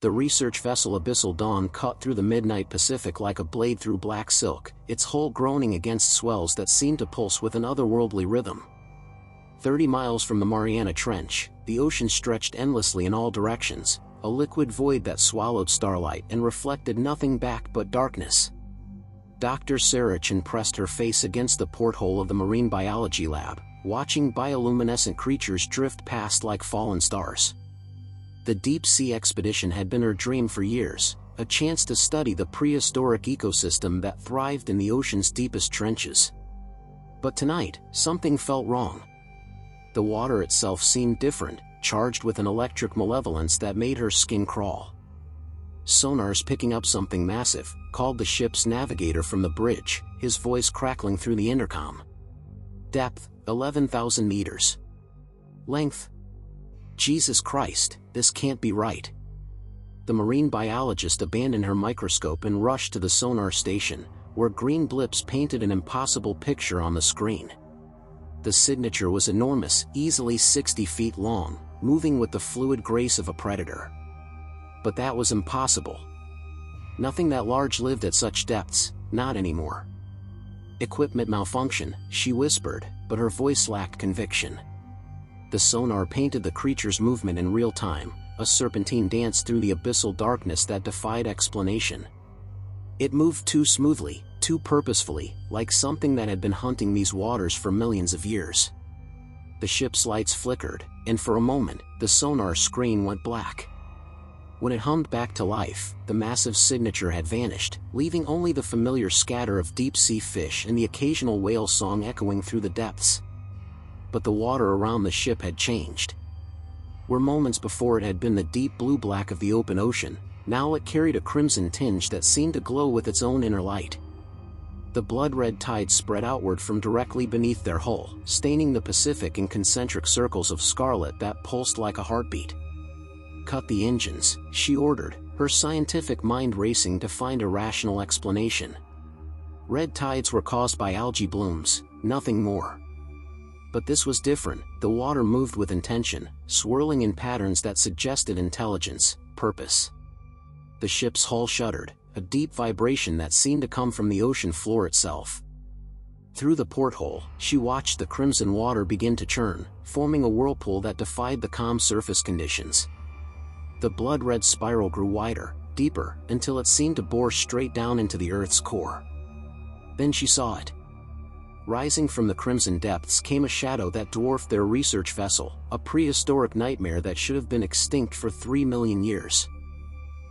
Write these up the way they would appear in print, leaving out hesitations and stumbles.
The research vessel Abyssal cut through the midnight Pacific like a blade through black silk, its hull groaning against swells that seemed to pulse with an otherworldly rhythm. 30 miles from the Mariana Trench, the ocean stretched endlessly in all directions, a liquid void that swallowed starlight and reflected nothing back but darkness. Dr. Sarachin pressed her face against the porthole of the marine biology lab, watching bioluminescent creatures drift past like fallen stars. The deep-sea expedition had been her dream for years, a chance to study the prehistoric ecosystem that thrived in the ocean's deepest trenches. But tonight, something felt wrong. The water itself seemed different, charged with an electric malevolence that made her skin crawl. "Sonar's picking up something massive," called the ship's navigator from the bridge, his voice crackling through the intercom. "Depth, 11,000 meters. Length. Jesus Christ, this can't be right." The marine biologist abandoned her microscope and rushed to the sonar station, where green blips painted an impossible picture on the screen. The signature was enormous, easily 60 feet long, moving with the fluid grace of a predator. But that was impossible. Nothing that large lived at such depths, not anymore. "Equipment malfunction," she whispered, but her voice lacked conviction. The sonar painted the creature's movement in real time, a serpentine dance through the abyssal darkness that defied explanation. It moved too smoothly, too purposefully, like something that had been hunting these waters for millions of years. The ship's lights flickered, and for a moment, the sonar screen went black. When it hummed back to life, the massive signature had vanished, leaving only the familiar scatter of deep-sea fish and the occasional whale song echoing through the depths. But the water around the ship had changed. Where moments before it had been the deep blue-black of the open ocean, now it carried a crimson tinge that seemed to glow with its own inner light. The blood-red tide spread outward from directly beneath their hull, staining the Pacific in concentric circles of scarlet that pulsed like a heartbeat. "Cut the engines," she ordered, her scientific mind racing to find a rational explanation. Red tides were caused by algae blooms, nothing more. But this was different. The water moved with intention, swirling in patterns that suggested intelligence, purpose. The ship's hull shuddered, a deep vibration that seemed to come from the ocean floor itself. Through the porthole, she watched the crimson water begin to churn, forming a whirlpool that defied the calm surface conditions. The blood-red spiral grew wider, deeper, until it seemed to bore straight down into the Earth's core. Then she saw it. Rising from the crimson depths came a shadow that dwarfed their research vessel, a prehistoric nightmare that should have been extinct for 3 million years.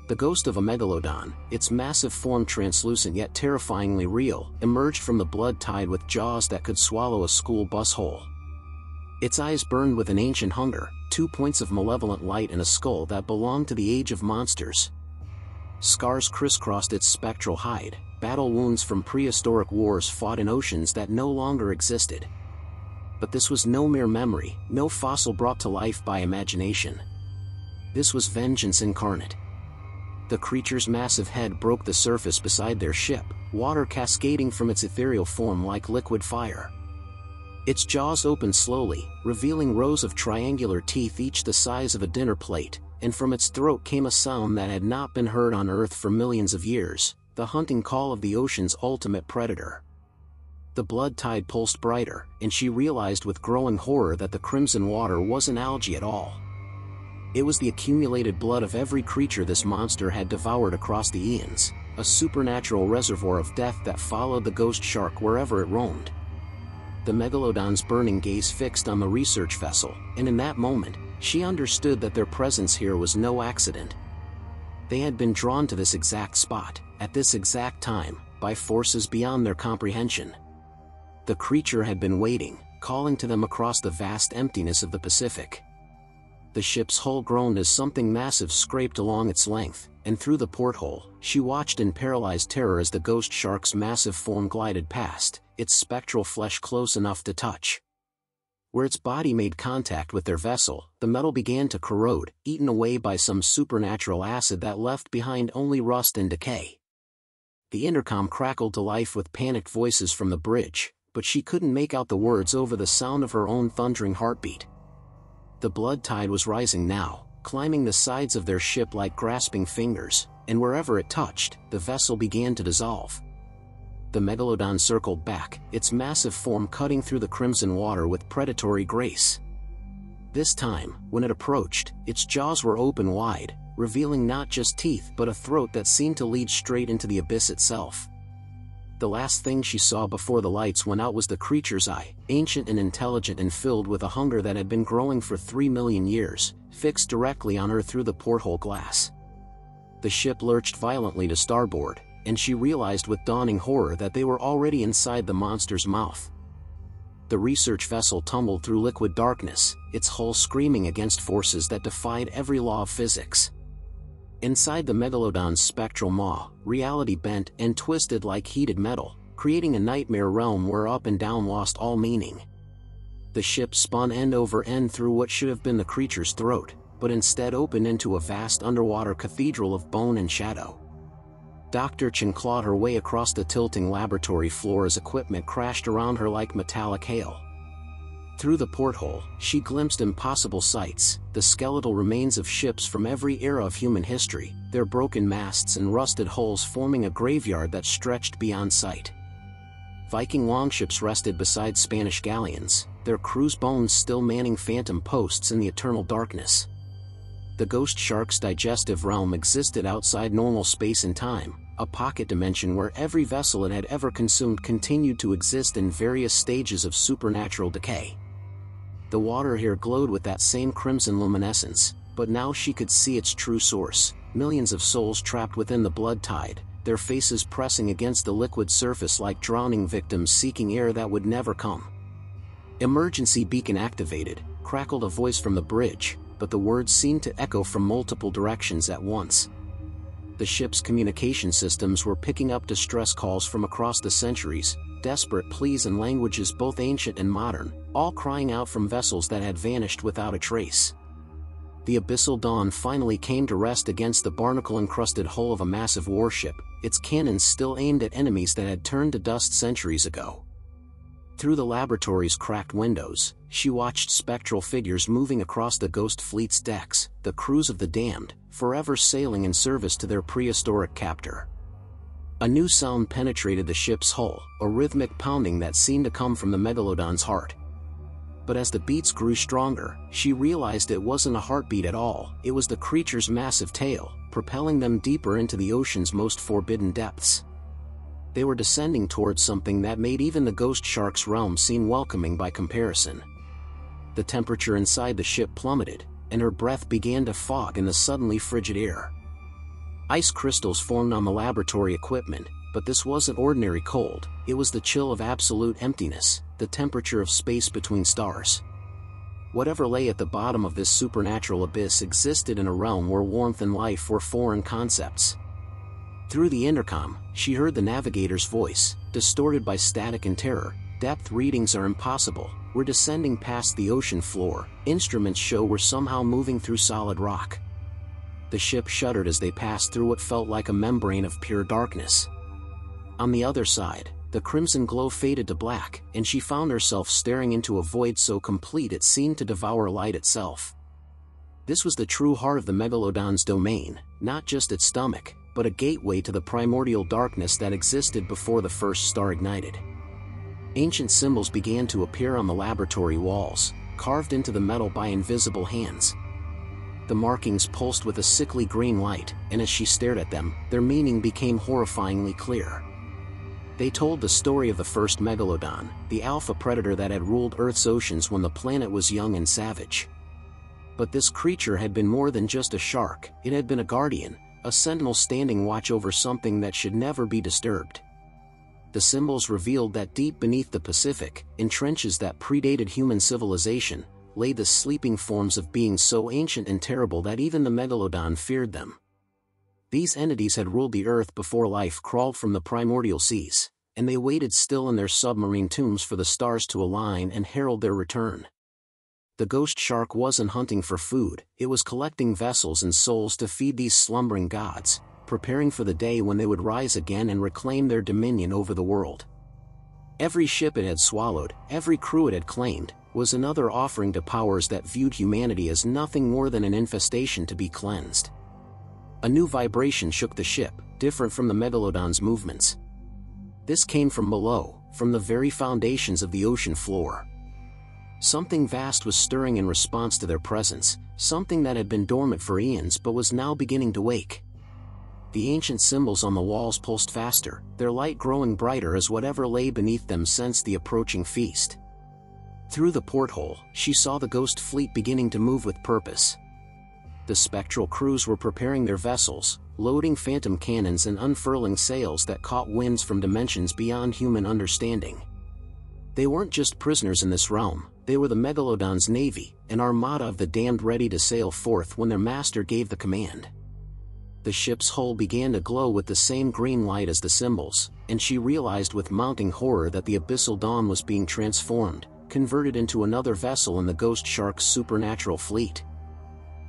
The ghost of a Megalodon, its massive form translucent yet terrifyingly real, emerged from the blood tide with jaws that could swallow a school bus whole. Its eyes burned with an ancient hunger, 2 points of malevolent light and a skull that belonged to the age of monsters. Scars crisscrossed its spectral hide, battle wounds from prehistoric wars fought in oceans that no longer existed. But this was no mere memory, no fossil brought to life by imagination. This was vengeance incarnate. The creature's massive head broke the surface beside their ship, water cascading from its ethereal form like liquid fire. Its jaws opened slowly, revealing rows of triangular teeth each the size of a dinner plate, and from its throat came a sound that had not been heard on Earth for millions of years, the hunting call of the ocean's ultimate predator. The blood tide pulsed brighter, and she realized with growing horror that the crimson water wasn't algae at all. It was the accumulated blood of every creature this monster had devoured across the eons, a supernatural reservoir of death that followed the ghost shark wherever it roamed. The Megalodon's burning gaze fixed on the research vessel, and in that moment, she understood that their presence here was no accident. They had been drawn to this exact spot, at this exact time, by forces beyond their comprehension. The creature had been waiting, calling to them across the vast emptiness of the Pacific. The ship's hull groaned as something massive scraped along its length, and through the porthole, she watched in paralyzed terror as the ghost shark's massive form glided past, its spectral flesh close enough to touch. Where its body made contact with their vessel, the metal began to corrode, eaten away by some supernatural acid that left behind only rust and decay. The intercom crackled to life with panicked voices from the bridge, but she couldn't make out the words over the sound of her own thundering heartbeat. The blood tide was rising now, climbing the sides of their ship like grasping fingers, and wherever it touched, the vessel began to dissolve. The Megalodon circled back, its massive form cutting through the crimson water with predatory grace. This time, when it approached, its jaws were open wide, revealing not just teeth but a throat that seemed to lead straight into the abyss itself. The last thing she saw before the lights went out was the creature's eye, ancient and intelligent and filled with a hunger that had been growing for 3 million years, fixed directly on her through the porthole glass. The ship lurched violently to starboard, and she realized with dawning horror that they were already inside the monster's mouth. The research vessel tumbled through liquid darkness, its hull screaming against forces that defied every law of physics. Inside the Megalodon's spectral maw, reality bent and twisted like heated metal, creating a nightmare realm where up and down lost all meaning. The ship spun end over end through what should have been the creature's throat, but instead opened into a vast underwater cathedral of bone and shadow. Dr. Chen clawed her way across the tilting laboratory floor as equipment crashed around her like metallic hail. Through the porthole, she glimpsed impossible sights, the skeletal remains of ships from every era of human history, their broken masts and rusted hulls forming a graveyard that stretched beyond sight. Viking longships rested beside Spanish galleons, their crew's bones still manning phantom posts in the eternal darkness. The ghost shark's digestive realm existed outside normal space and time, a pocket dimension where every vessel it had ever consumed continued to exist in various stages of supernatural decay. The water here glowed with that same crimson luminescence, but now she could see its true source, millions of souls trapped within the blood tide, their faces pressing against the liquid surface like drowning victims seeking air that would never come. "Emergency beacon activated," crackled a voice from the bridge, but the words seemed to echo from multiple directions at once. The ship's communication systems were picking up distress calls from across the centuries, desperate pleas in languages both ancient and modern, all crying out from vessels that had vanished without a trace. The abyssal dawn finally came to rest against the barnacle-encrusted hull of a massive warship, its cannons still aimed at enemies that had turned to dust centuries ago. Through the laboratory's cracked windows, she watched spectral figures moving across the ghost fleet's decks, the crews of the damned, forever sailing in service to their prehistoric captor. A new sound penetrated the ship's hull, a rhythmic pounding that seemed to come from the Megalodon's heart. But as the beats grew stronger, she realized it wasn't a heartbeat at all, it was the creature's massive tail, propelling them deeper into the ocean's most forbidden depths. They were descending towards something that made even the ghost shark's realm seem welcoming by comparison. The temperature inside the ship plummeted, and her breath began to fog in the suddenly frigid air. Ice crystals formed on the laboratory equipment, but this wasn't ordinary cold, it was the chill of absolute emptiness, the temperature of space between stars. Whatever lay at the bottom of this supernatural abyss existed in a realm where warmth and life were foreign concepts. Through the intercom, she heard the navigator's voice, distorted by static and terror. "Depth readings are impossible, we're descending past the ocean floor, instruments show we're somehow moving through solid rock." The ship shuddered as they passed through what felt like a membrane of pure darkness. On the other side, the crimson glow faded to black, and she found herself staring into a void so complete it seemed to devour light itself. This was the true heart of the Megalodon's domain, not just its stomach, but a gateway to the primordial darkness that existed before the first star ignited. Ancient symbols began to appear on the laboratory walls, carved into the metal by invisible hands. The markings pulsed with a sickly green light, and as she stared at them, their meaning became horrifyingly clear. They told the story of the first Megalodon, the alpha predator that had ruled Earth's oceans when the planet was young and savage. But this creature had been more than just a shark, it had been a guardian, a sentinel standing watch over something that should never be disturbed. The symbols revealed that deep beneath the Pacific, in trenches that predated human civilization, lay the sleeping forms of beings so ancient and terrible that even the Megalodon feared them. These entities had ruled the Earth before life crawled from the primordial seas, and they waited still in their submarine tombs for the stars to align and herald their return. The ghost shark wasn't hunting for food, it was collecting vessels and souls to feed these slumbering gods, preparing for the day when they would rise again and reclaim their dominion over the world. Every ship it had swallowed, every crew it had claimed, was another offering to powers that viewed humanity as nothing more than an infestation to be cleansed. A new vibration shook the ship, different from the Megalodon's movements. This came from below, from the very foundations of the ocean floor. Something vast was stirring in response to their presence, something that had been dormant for eons but was now beginning to wake. The ancient symbols on the walls pulsed faster, their light growing brighter as whatever lay beneath them sensed the approaching feast. Through the porthole, she saw the ghost fleet beginning to move with purpose. The spectral crews were preparing their vessels, loading phantom cannons and unfurling sails that caught winds from dimensions beyond human understanding. They weren't just prisoners in this realm, they were the Megalodon's navy, an armada of the damned ready to sail forth when their master gave the command. The ship's hull began to glow with the same green light as the symbols, and she realized with mounting horror that the Abyssal Dawn was being transformed, converted into another vessel in the Ghost Shark's supernatural fleet.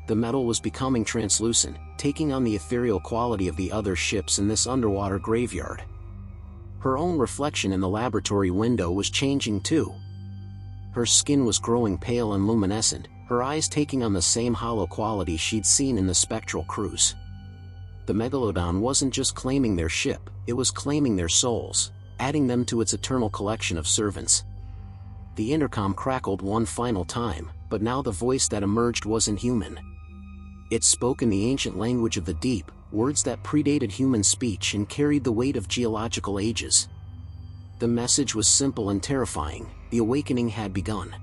The metal was becoming translucent, taking on the ethereal quality of the other ships in this underwater graveyard. Her own reflection in the laboratory window was changing too. Her skin was growing pale and luminescent, her eyes taking on the same hollow quality she'd seen in the spectral cruise. The Megalodon wasn't just claiming their ship, it was claiming their souls, adding them to its eternal collection of servants. The intercom crackled one final time, but now the voice that emerged wasn't human. It spoke in the ancient language of the deep, words that predated human speech and carried the weight of geological ages. The message was simple and terrifying: the awakening had begun.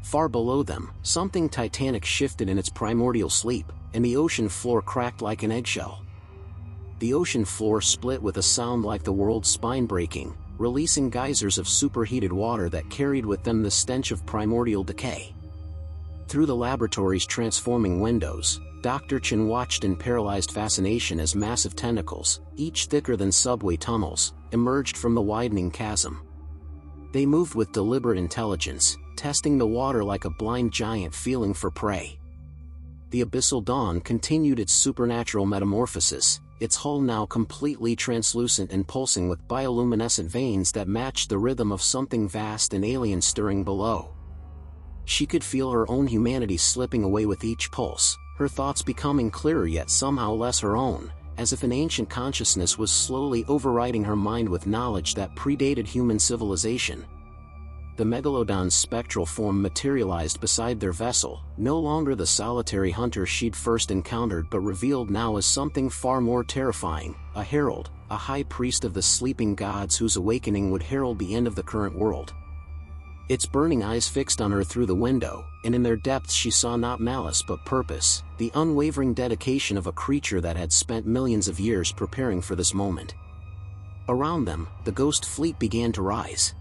Far below them, something titanic shifted in its primordial sleep, and the ocean floor cracked like an eggshell. The ocean floor split with a sound like the world's spine breaking, releasing geysers of superheated water that carried with them the stench of primordial decay. Through the laboratory's transforming windows, Dr. Chen watched in paralyzed fascination as massive tentacles, each thicker than subway tunnels, emerged from the widening chasm. They moved with deliberate intelligence, testing the water like a blind giant feeling for prey. The Abyssal Dawn continued its supernatural metamorphosis, its hull now completely translucent and pulsing with bioluminescent veins that matched the rhythm of something vast and alien stirring below. She could feel her own humanity slipping away with each pulse, her thoughts becoming clearer yet somehow less her own, as if an ancient consciousness was slowly overriding her mind with knowledge that predated human civilization. The Megalodon's spectral form materialized beside their vessel, no longer the solitary hunter she'd first encountered but revealed now as something far more terrifying, a herald, a high priest of the sleeping gods whose awakening would herald the end of the current world. Its burning eyes fixed on her through the window, and in their depths she saw not malice but purpose, the unwavering dedication of a creature that had spent millions of years preparing for this moment. Around them, the ghost fleet began to rise.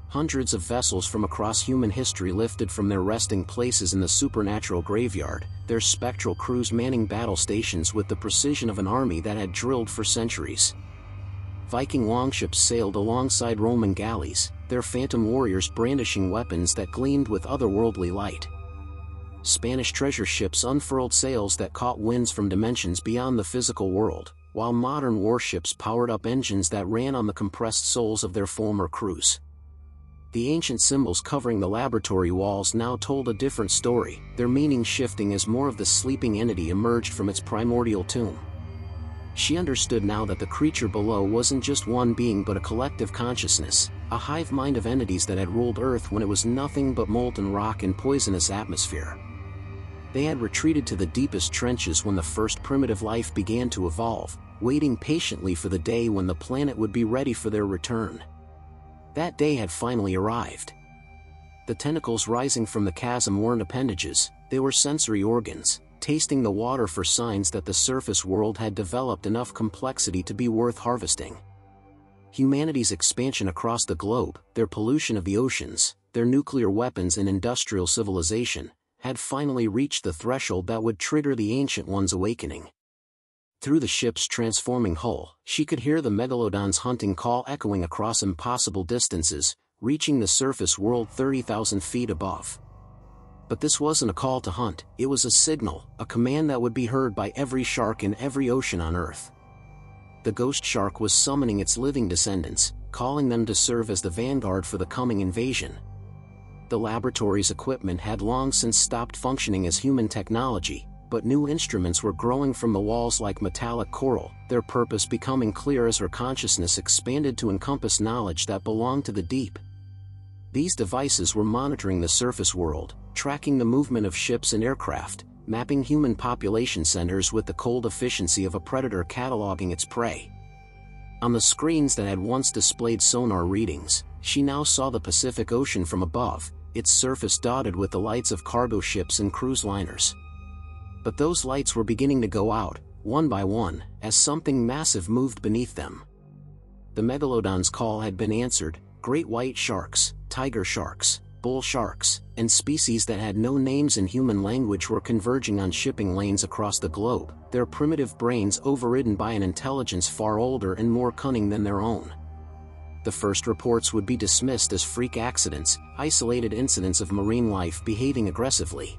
Hundreds of vessels from across human history lifted from their resting places in the supernatural graveyard, their spectral crews manning battle stations with the precision of an army that had drilled for centuries. Viking longships sailed alongside Roman galleys, their phantom warriors brandishing weapons that gleamed with otherworldly light. Spanish treasure ships unfurled sails that caught winds from dimensions beyond the physical world, while modern warships powered up engines that ran on the compressed souls of their former crews. The ancient symbols covering the laboratory walls now told a different story, their meaning shifting as more of the sleeping entity emerged from its primordial tomb. She understood now that the creature below wasn't just one being but a collective consciousness, a hive mind of entities that had ruled Earth when it was nothing but molten rock and poisonous atmosphere. They had retreated to the deepest trenches when the first primitive life began to evolve, waiting patiently for the day when the planet would be ready for their return. That day had finally arrived. The tentacles rising from the chasm weren't appendages, they were sensory organs, tasting the water for signs that the surface world had developed enough complexity to be worth harvesting. Humanity's expansion across the globe, their pollution of the oceans, their nuclear weapons and industrial civilization, had finally reached the threshold that would trigger the Ancient One's awakening. Through the ship's transforming hull, she could hear the Megalodon's hunting call echoing across impossible distances, reaching the surface world 30,000 feet above. But this wasn't a call to hunt, it was a signal, a command that would be heard by every shark in every ocean on Earth. The ghost shark was summoning its living descendants, calling them to serve as the vanguard for the coming invasion. The laboratory's equipment had long since stopped functioning as human technology, but new instruments were growing from the walls like metallic coral, their purpose becoming clear as her consciousness expanded to encompass knowledge that belonged to the deep. These devices were monitoring the surface world, tracking the movement of ships and aircraft, mapping human population centers with the cold efficiency of a predator cataloging its prey. On the screens that had once displayed sonar readings, she now saw the Pacific Ocean from above, its surface dotted with the lights of cargo ships and cruise liners. But those lights were beginning to go out, one by one, as something massive moved beneath them. The Megalodon's call had been answered. Great white sharks, tiger sharks, bull sharks, and species that had no names in human language were converging on shipping lanes across the globe, their primitive brains overridden by an intelligence far older and more cunning than their own. The first reports would be dismissed as freak accidents, isolated incidents of marine life behaving aggressively.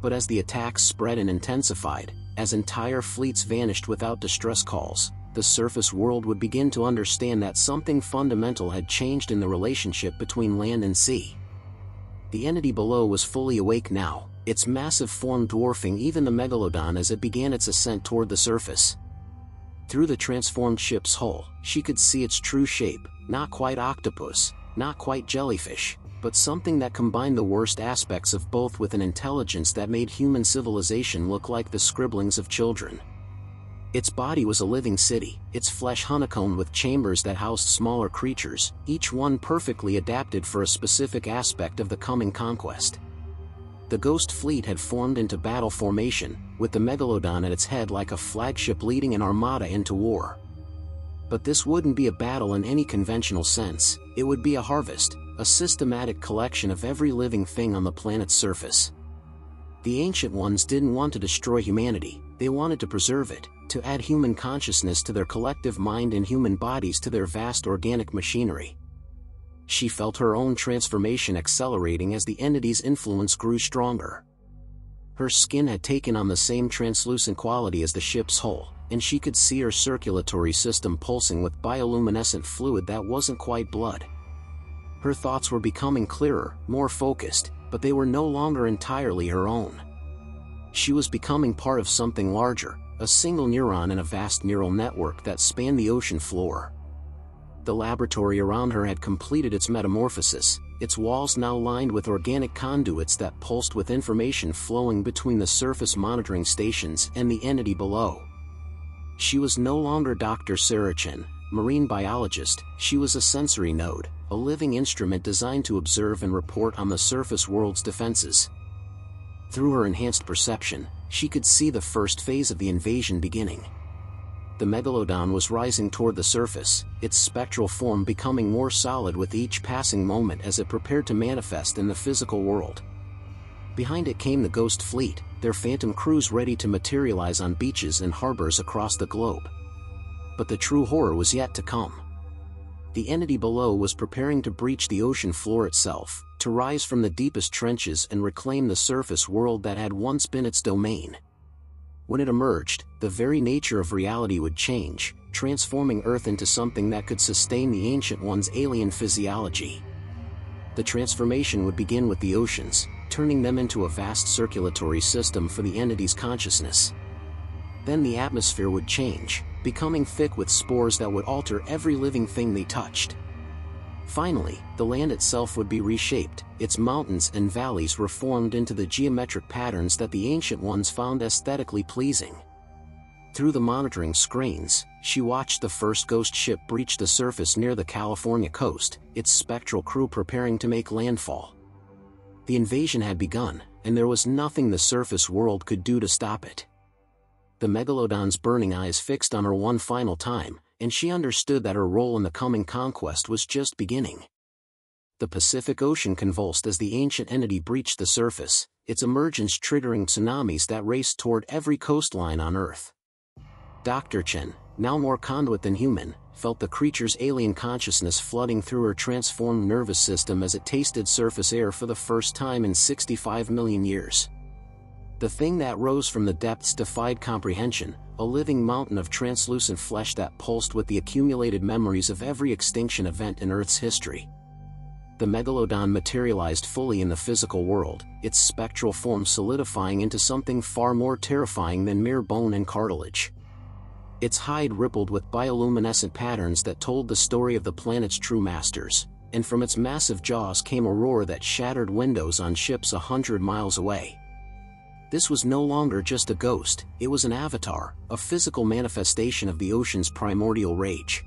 But as the attacks spread and intensified, as entire fleets vanished without distress calls, the surface world would begin to understand that something fundamental had changed in the relationship between land and sea. The entity below was fully awake now, its massive form dwarfing even the Megalodon as it began its ascent toward the surface. Through the transformed ship's hull, she could see its true shape, not quite octopus, not quite jellyfish, but something that combined the worst aspects of both with an intelligence that made human civilization look like the scribblings of children. Its body was a living city, its flesh honeycombed with chambers that housed smaller creatures, each one perfectly adapted for a specific aspect of the coming conquest. The Ghost Fleet had formed into battle formation, with the Megalodon at its head like a flagship leading an armada into war. But this wouldn't be a battle in any conventional sense, it would be a harvest, a systematic collection of every living thing on the planet's surface. The Ancient Ones didn't want to destroy humanity, they wanted to preserve it, to add human consciousness to their collective mind and human bodies to their vast organic machinery. She felt her own transformation accelerating as the entity's influence grew stronger. Her skin had taken on the same translucent quality as the ship's hull, and she could see her circulatory system pulsing with bioluminescent fluid that wasn't quite blood. Her thoughts were becoming clearer, more focused, but they were no longer entirely her own. She was becoming part of something larger, a single neuron in a vast neural network that spanned the ocean floor. The laboratory around her had completed its metamorphosis, its walls now lined with organic conduits that pulsed with information flowing between the surface monitoring stations and the entity below. She was no longer Dr. Saracen, marine biologist, she was a sensory node, a living instrument designed to observe and report on the surface world's defenses. Through her enhanced perception, she could see the first phase of the invasion beginning. The Megalodon was rising toward the surface, its spectral form becoming more solid with each passing moment as it prepared to manifest in the physical world. Behind it came the Ghost Fleet, their phantom crews ready to materialize on beaches and harbors across the globe. But the true horror was yet to come. The entity below was preparing to breach the ocean floor itself, to rise from the deepest trenches and reclaim the surface world that had once been its domain. When it emerged, the very nature of reality would change, transforming Earth into something that could sustain the Ancient One's alien physiology. The transformation would begin with the oceans, turning them into a vast circulatory system for the entity's consciousness. Then the atmosphere would change, becoming thick with spores that would alter every living thing they touched. Finally, the land itself would be reshaped, its mountains and valleys reformed into the geometric patterns that the Ancient Ones found aesthetically pleasing. Through the monitoring screens, she watched the first ghost ship breach the surface near the California coast, its spectral crew preparing to make landfall. The invasion had begun, and there was nothing the surface world could do to stop it. The Megalodon's burning eyes fixed on her one final time, and she understood that her role in the coming conquest was just beginning. The Pacific Ocean convulsed as the ancient entity breached the surface, its emergence triggering tsunamis that raced toward every coastline on Earth. Dr. Chen, now more conduit than human, felt the creature's alien consciousness flooding through her transformed nervous system as it tasted surface air for the first time in 65 million years. The thing that rose from the depths defied comprehension, a living mountain of translucent flesh that pulsed with the accumulated memories of every extinction event in Earth's history. The Megalodon materialized fully in the physical world, its spectral form solidifying into something far more terrifying than mere bone and cartilage. Its hide rippled with bioluminescent patterns that told the story of the planet's true masters, and from its massive jaws came a roar that shattered windows on ships 100 miles away. This was no longer just a ghost, it was an avatar, a physical manifestation of the ocean's primordial rage.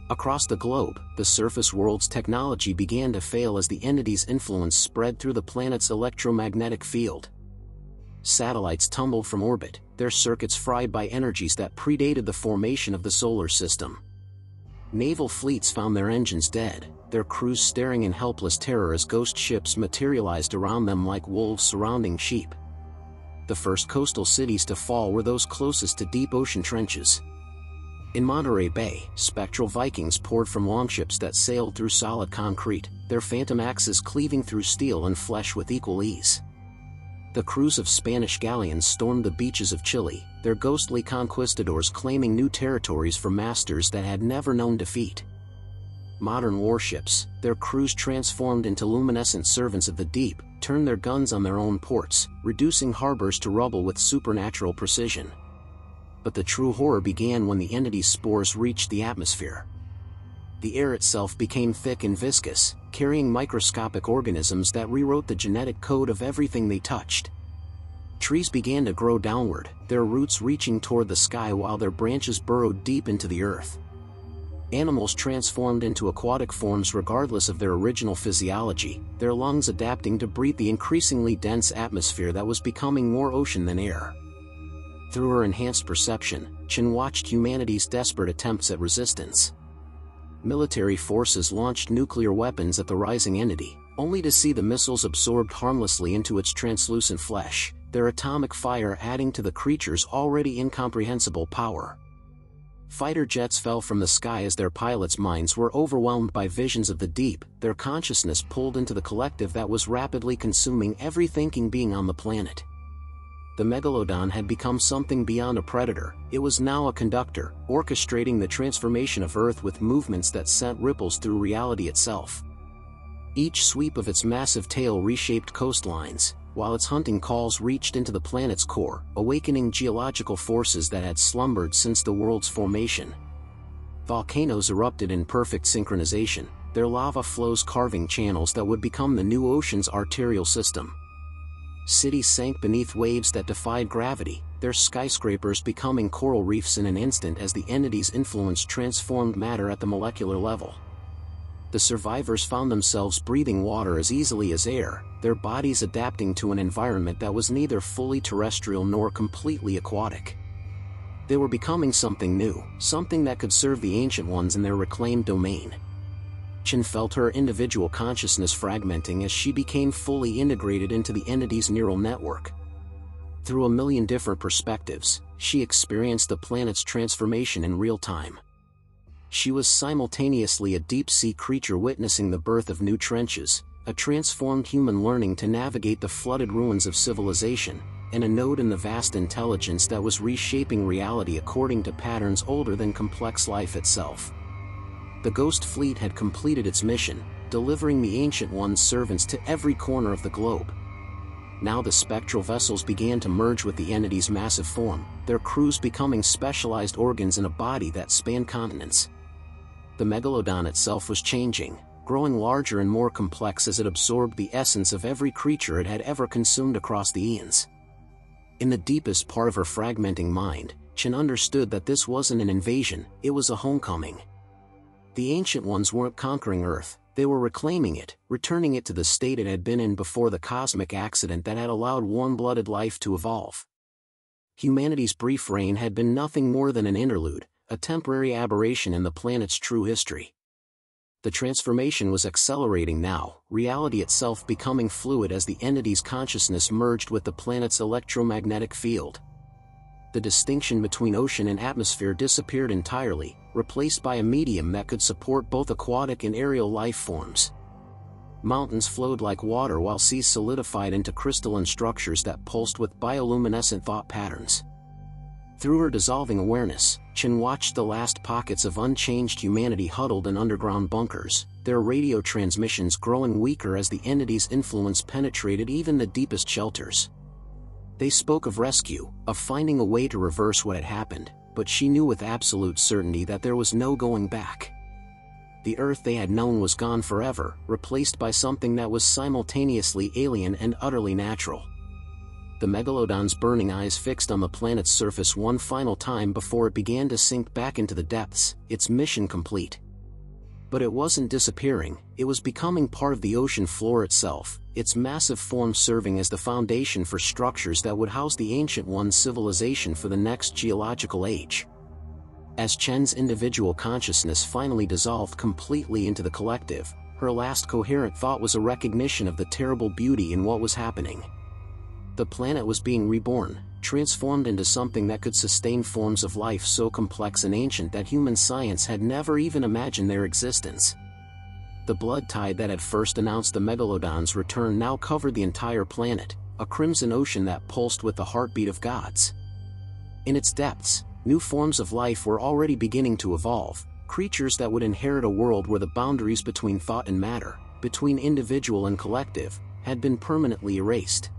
Across the globe, the surface world's technology began to fail as the entity's influence spread through the planet's electromagnetic field. Satellites tumbled from orbit, their circuits fried by energies that predated the formation of the solar system. Naval fleets found their engines dead, their crews staring in helpless terror as ghost ships materialized around them like wolves surrounding sheep. The first coastal cities to fall were those closest to deep ocean trenches. In Monterey Bay, spectral Vikings poured from longships that sailed through solid concrete, their phantom axes cleaving through steel and flesh with equal ease. The crews of Spanish galleons stormed the beaches of Chile, their ghostly conquistadors claiming new territories for masters that had never known defeat. Modern warships, their crews transformed into luminescent servants of the deep, turned their guns on their own ports, reducing harbors to rubble with supernatural precision. But the true horror began when the entity's spores reached the atmosphere. The air itself became thick and viscous, carrying microscopic organisms that rewrote the genetic code of everything they touched. Trees began to grow downward, their roots reaching toward the sky while their branches burrowed deep into the earth. Animals transformed into aquatic forms regardless of their original physiology, their lungs adapting to breathe the increasingly dense atmosphere that was becoming more ocean than air. Through her enhanced perception, Chen watched humanity's desperate attempts at resistance. Military forces launched nuclear weapons at the rising entity, only to see the missiles absorbed harmlessly into its translucent flesh, their atomic fire adding to the creature's already incomprehensible power. Fighter jets fell from the sky as their pilots' minds were overwhelmed by visions of the deep, their consciousness pulled into the collective that was rapidly consuming every thinking being on the planet. The Megalodon had become something beyond a predator, it was now a conductor, orchestrating the transformation of Earth with movements that sent ripples through reality itself. Each sweep of its massive tail reshaped coastlines, while its hunting calls reached into the planet's core, awakening geological forces that had slumbered since the world's formation. Volcanoes erupted in perfect synchronization, their lava flows carving channels that would become the new ocean's arterial system. Cities sank beneath waves that defied gravity, their skyscrapers becoming coral reefs in an instant as the entity's influence transformed matter at the molecular level. The survivors found themselves breathing water as easily as air, their bodies adapting to an environment that was neither fully terrestrial nor completely aquatic. They were becoming something new, something that could serve the Ancient Ones in their reclaimed domain. Chen felt her individual consciousness fragmenting as she became fully integrated into the entity's neural network. Through a million different perspectives, she experienced the planet's transformation in real time. She was simultaneously a deep-sea creature witnessing the birth of new trenches, a transformed human learning to navigate the flooded ruins of civilization, and a node in the vast intelligence that was reshaping reality according to patterns older than complex life itself. The Ghost Fleet had completed its mission, delivering the Ancient One's servants to every corner of the globe. Now the spectral vessels began to merge with the entity's massive form, their crews becoming specialized organs in a body that spanned continents. The Megalodon itself was changing, growing larger and more complex as it absorbed the essence of every creature it had ever consumed across the eons. In the deepest part of her fragmenting mind, Chen understood that this wasn't an invasion, it was a homecoming. The Ancient Ones weren't conquering Earth, they were reclaiming it, returning it to the state it had been in before the cosmic accident that had allowed warm-blooded life to evolve. Humanity's brief reign had been nothing more than an interlude, a temporary aberration in the planet's true history. The transformation was accelerating now, reality itself becoming fluid as the entity's consciousness merged with the planet's electromagnetic field. The distinction between ocean and atmosphere disappeared entirely, replaced by a medium that could support both aquatic and aerial life forms. Mountains flowed like water while seas solidified into crystalline structures that pulsed with bioluminescent thought patterns. Through her dissolving awareness, Chen watched the last pockets of unchanged humanity huddled in underground bunkers, their radio transmissions growing weaker as the entity's influence penetrated even the deepest shelters. They spoke of rescue, of finding a way to reverse what had happened, but she knew with absolute certainty that there was no going back. The Earth they had known was gone forever, replaced by something that was simultaneously alien and utterly natural. The Megalodon's burning eyes fixed on the planet's surface one final time before it began to sink back into the depths, its mission complete. But it wasn't disappearing, it was becoming part of the ocean floor itself, its massive form serving as the foundation for structures that would house the Ancient One's civilization for the next geological age. As Chen's individual consciousness finally dissolved completely into the collective, her last coherent thought was a recognition of the terrible beauty in what was happening. The planet was being reborn, transformed into something that could sustain forms of life so complex and ancient that human science had never even imagined their existence. The blood tide that had first announced the Megalodon's return now covered the entire planet, a crimson ocean that pulsed with the heartbeat of gods. In its depths, new forms of life were already beginning to evolve, creatures that would inherit a world where the boundaries between thought and matter, between individual and collective, had been permanently erased.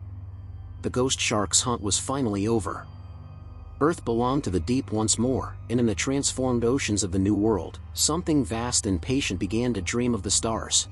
The ghost shark's hunt was finally over. Earth belonged to the deep once more, and in the transformed oceans of the new world, something vast and patient began to dream of the stars.